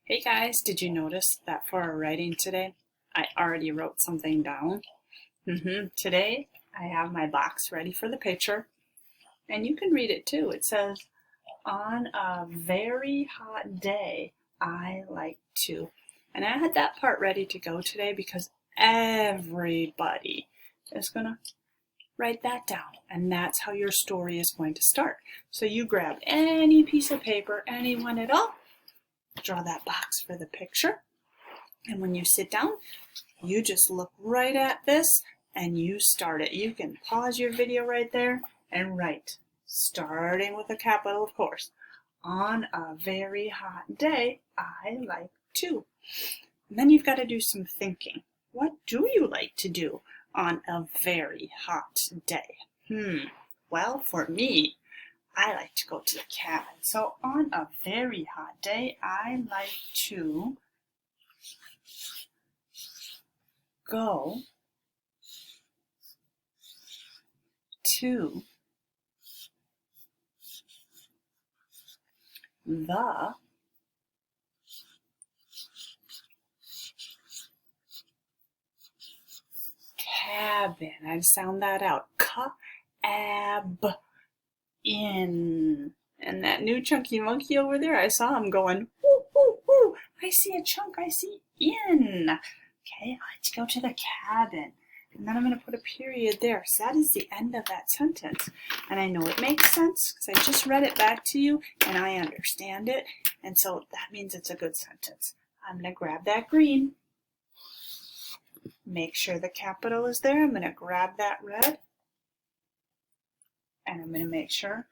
Hey guys, did you notice that for our writing today, I already wrote something down? Today, I have my box ready for the picture, and you can read it too. It says, on a very hot day, I like to. And I had that part ready to go today because everybody is going to write that down. And that's how your story is going to start. So you grab any piece of paper, any one at all, draw that box for the picture. And when you sit down, you just look right at this and you start it. You can pause your video right there and write, starting with a capital, of course. On a very hot day, I like to. And then you've got to do some thinking. What do you like to do on a very hot day? Well, for me, I like to go to the cabin. So on a very hot day, I like to go to the cabin. I sound that out. Ca-ab-in. And that new chunky monkey over there, I saw him going, woo, woo, woo. I see a chunk, I see in. Okay, let's go to the cabin. And then I'm going to put a period there. So that is the end of that sentence. And I know it makes sense because I just read it back to you and I understand it. And so that means it's a good sentence. I'm going to grab that green. Make sure the capital is there. I'm going to grab that red. And I'm going to make sure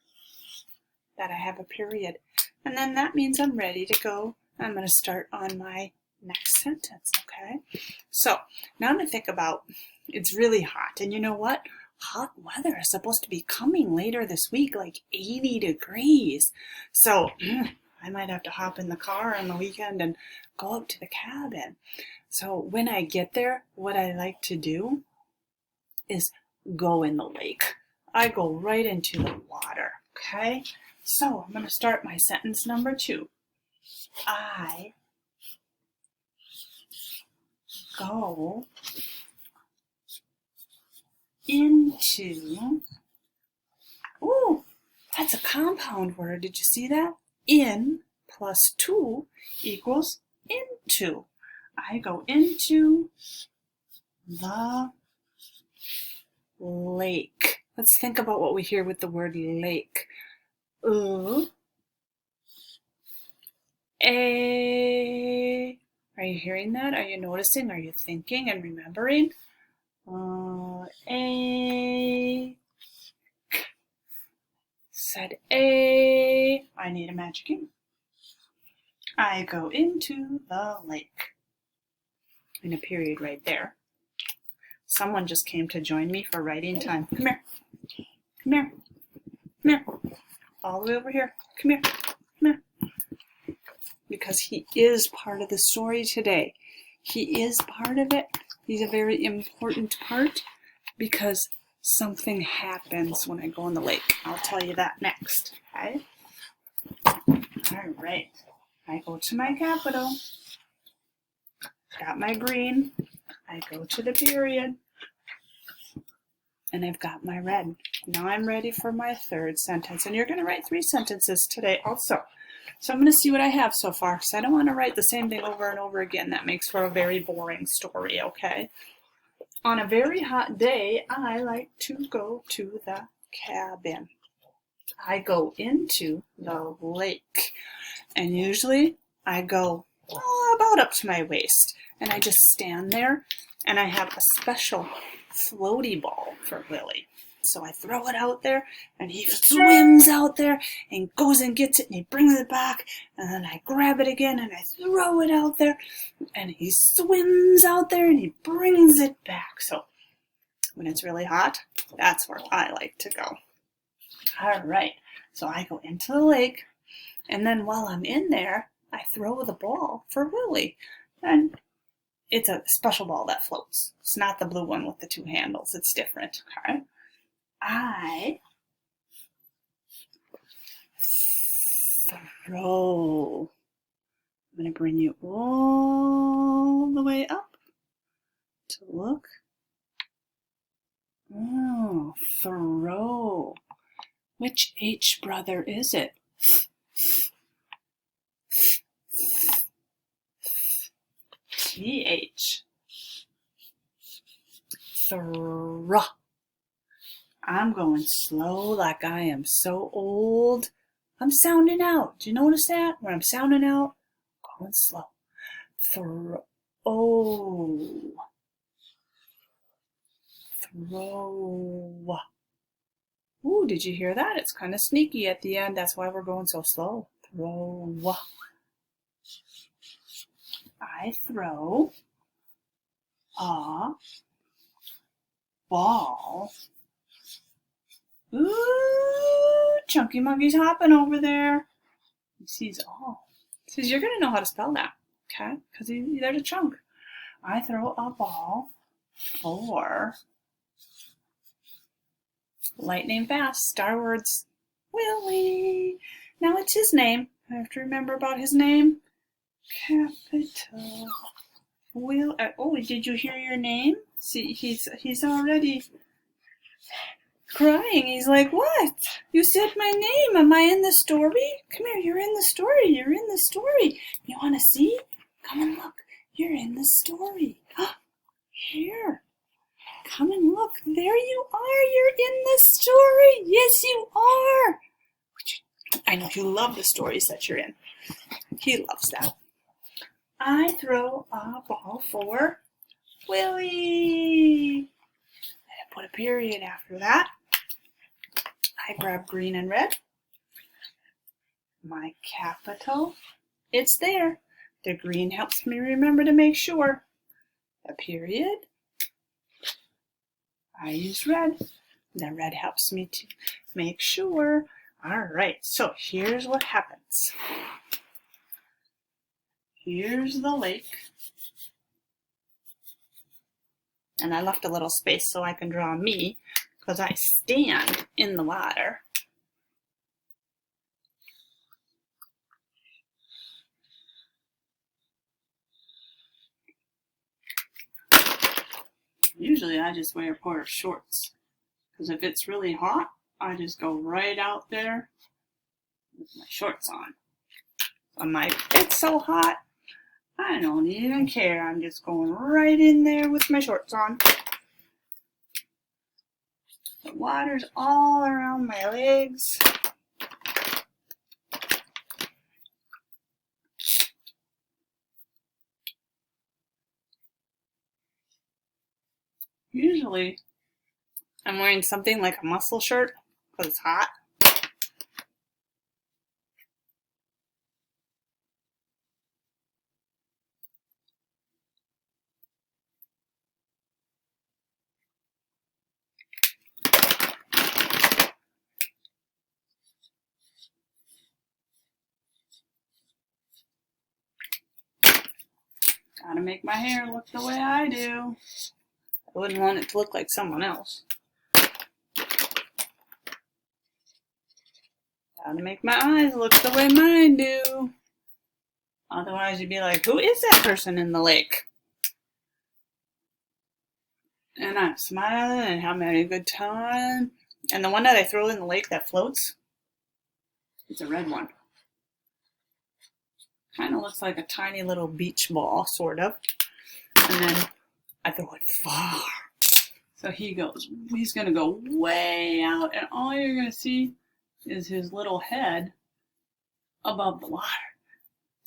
that I have a period. And then that means I'm ready to go. I'm going to start on my next sentence, okay? So now I'm going to think about, it's really hot. And you know what? Hot weather is supposed to be coming later this week, like 80 degrees. So I might have to hop in the car on the weekend and go up to the cabin. So when I get there, what I like to do is go in the lake. I go right into the water, okay? So I'm going to start my sentence number 2. I go into, ooh, that's a compound word. Did you see that? In plus to equals into. I go into the lake. Let's think about what we hear with the word lake. A. Are you hearing that? Are you noticing? Are you thinking and remembering? A. Said A. I need a magic ink. I go into the lake. And a period right there. Someone just came to join me for writing time. Come here. Come here. Come here. All the way over here. Come here. Come here. Because he is part of the story today. He is part of it. He's a very important part because something happens when I go in the lake. I'll tell you that next, okay? All right. I go to my capital. Got my green. I go to the period. And I've got my red. Now I'm ready for my third sentence. And you're going to write 3 sentences today also. So I'm going to see what I have so far because I don't want to write the same thing over and over again. That makes for a very boring story, okay? On a very hot day, I like to go to the cabin. I go into the lake. And usually I go about up to my waist. And I just stand there and I have a special floaty ball for Willie. So I throw it out there and he swims out there and goes and gets it and he brings it back and then I grab it again and I throw it out there and he swims out there and he brings it back. So when it's really hot, that's where I like to go. All right, so I go into the lake and then while I'm in there, I throw the ball for Willie. And it's a special ball that floats. It's not the blue one with the 2 handles. It's different, okay? I throw I'm going to bring you all the way up to look. Oh, throw. Which H brother is it? TH. Throw. I'm going slow like I am so old. I'm sounding out. Do you notice that? When I'm sounding out, I'm going slow. Throw. Throw. Ooh, did you hear that? It's kind of sneaky at the end. That's why we're going so slow. Throw. I throw a ball. Ooh, Chunky Monkey's hopping over there. He sees all. He says, you're going to know how to spell that, okay? Because there's a chunk. I throw a ball for lightning fast, Star Words, Willie. Now it's his name. I have to remember about his name. Capital Will. Oh, did you hear your name? See, he's already crying. He's like, what? You said my name. Am I in the story? Come here, you're in the story. You're in the story. You want to see? Come and look. You're in the story. Here. Come and look. There you are. You're in the story. Yes, you are. I know you love the stories that you're in. He loves that. I throw a ball for Willie. I put a period after that. I grab green and red. My capital. It's there. The green helps me remember to make sure. A period. I use red. The red helps me to make sure. All right, so here's what happens. Here's the lake. And I left a little space so I can draw me because I stand in the water. Usually I just wear a pair of shorts because if it's really hot, I just go right out there with my shorts on. I'm like, it's so hot, I don't even care. I'm just going right in there with my shorts on. The water's all around my legs. Usually, I'm wearing something like a muscle shirt because it's hot. Gotta make my hair look the way I do. I wouldn't want it to look like someone else. Gotta make my eyes look the way mine do. Otherwise you'd be like, who is that person in the lake? And I'm smiling and having a good time. And the one that I throw in the lake that floats, it's a red one. Kind of looks like a tiny little beach ball, sort of. And then I throw it far. So he's going to go way out, and all you're going to see is his little head above the water.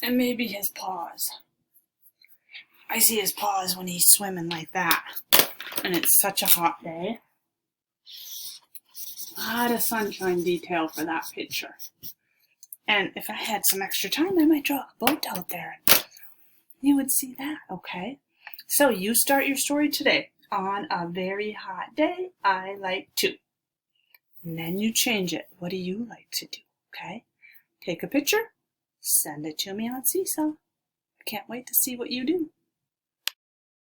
And maybe his paws. I see his paws when he's swimming like that. And it's such a hot day. A lot of sunshine detail for that picture. And if I had some extra time, I might draw a boat out there. You would see that, okay? So you start your story today. On a very hot day, I like to. And then you change it. What do you like to do, okay? Take a picture, send it to me on Seesaw. I can't wait to see what you do.